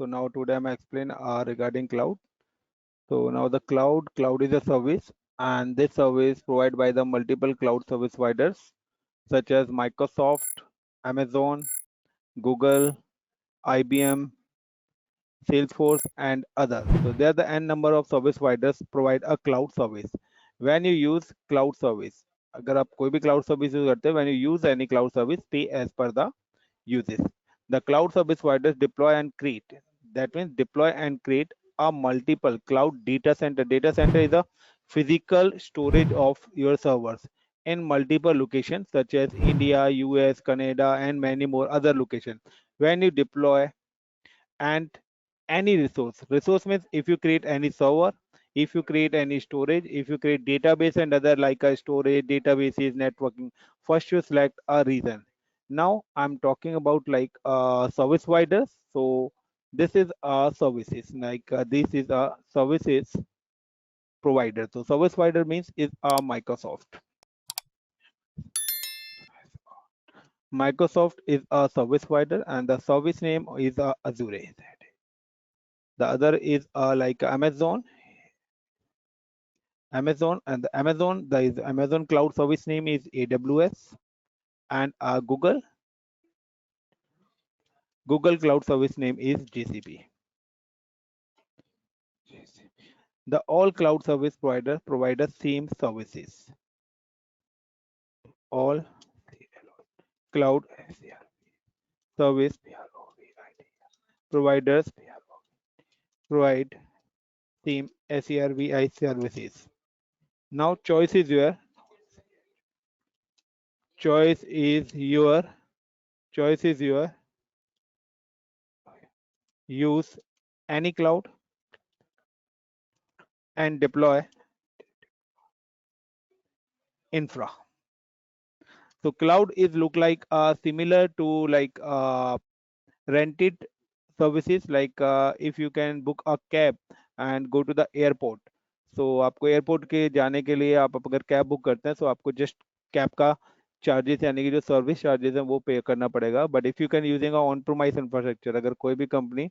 So now today I'm explain regarding cloud. So now the cloud is a service, and this service provided by the multiple cloud service providers such as Microsoft, Amazon, Google, IBM, Salesforce, and others. So there are the n number of service providers provide a cloud service. When you use cloud service, अगर आप कोई भी cloud service use करते हैं, when you use any cloud service, pay as per the uses. The cloud service providers deploy and create. That means deploy and create a multiple cloud data center. Data center is a physical storage of your servers in multiple locations such as India, US, Canada, and many more other locations. When you deploy and any resource means if you create any server, if you create any storage, if you create database and other like a storage, databases, networking, first you select a region. Now I'm talking about like service providers. So this is a services, like this is a services provider. So service provider means is a Microsoft is a service provider, and the service name is Azure. The other is like Amazon, and the Amazon cloud service name is AWS, and Google cloud service name is GCP. The all cloud service provider provide the same services. All cloud service providers provide same SERVI services. Now choice is your choice is your use any cloud and deploy infra. So cloud is look like similar to like rented services, like if you can book a cab and go to the airport. So आपको airport के जाने के लिए आप अगर cab book करते हैं तो आपको जस्ट कैब का चार्जेस यानी कि जो सर्विस चार्जेस हैं वो पे करना पड़ेगा. But if you can using on premise infrastructure, अगर कोई भी कंपनी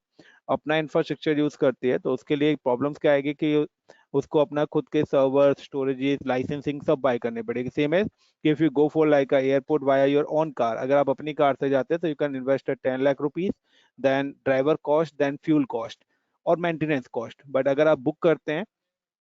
अपना इंफ्रास्ट्रक्चर यूज करती है तो उसके लिए प्रॉब्लम्स क्या आएगी कि उसको अपना खुद के सर्वर, स्टोरेजेस, लाइसेंसिंग सब बाय करने पड़ेगी. सेम है कि if you go for like a airport via your own car, अगर आप अपनी कार से जाते हैं तो you can invest 10 lakh rupees, then driver cost, then fuel cost और मेंटेनेंस कॉस्ट. बट अगर आप बुक करते हैं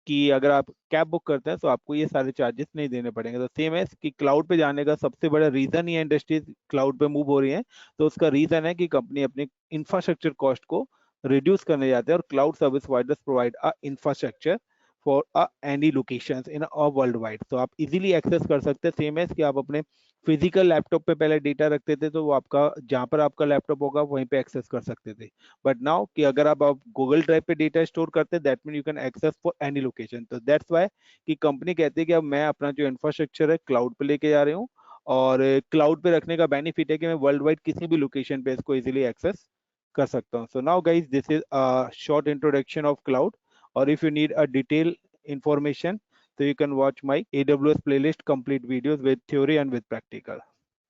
कि अगर आप कैब बुक करते हैं तो आपको ये सारे चार्जेस नहीं देने पड़ेंगे. तो सेम है कि क्लाउड पे जाने का सबसे बड़ा रीजन ये इंडस्ट्री क्लाउड पे मूव हो रही है. तो उसका रीजन है कि कंपनी अपने इंफ्रास्ट्रक्चर कॉस्ट को रिड्यूस करने जाते हैं और cloud service providers provide a infrastructure for any locations in a world wide. तो आप इजीली एक्सेस कर सकते हैं. सेम है कि आप अपने फिजिकल लैपटॉप पे पहले डेटा रखते थे तो वो आपका जहां पर आपका लैपटॉप होगा वहीं पे एक्सेस कर सकते थे. बट नाउ कि अगर आप गूगल ड्राइव पे डेटा स्टोर करते हैं, that mean you can access for any location. तो दैट्स व्हाई कि कंपनी कहती है कि अब मैं अपना जो इंफ्रास्ट्रक्चर है क्लाउड पे लेके जा रही हूँ, और क्लाउड पे रखने का बेनिफिट है कि मैं वर्ल्ड वाइड किसी भी लोकेशन पे इसको इजीली एक्सेस कर सकता हूँ. So now guys, this is a short introduction of cloud, और if you need a detail information, so you can watch my AWS playlist complete videos with theory and with practical.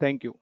Thank you.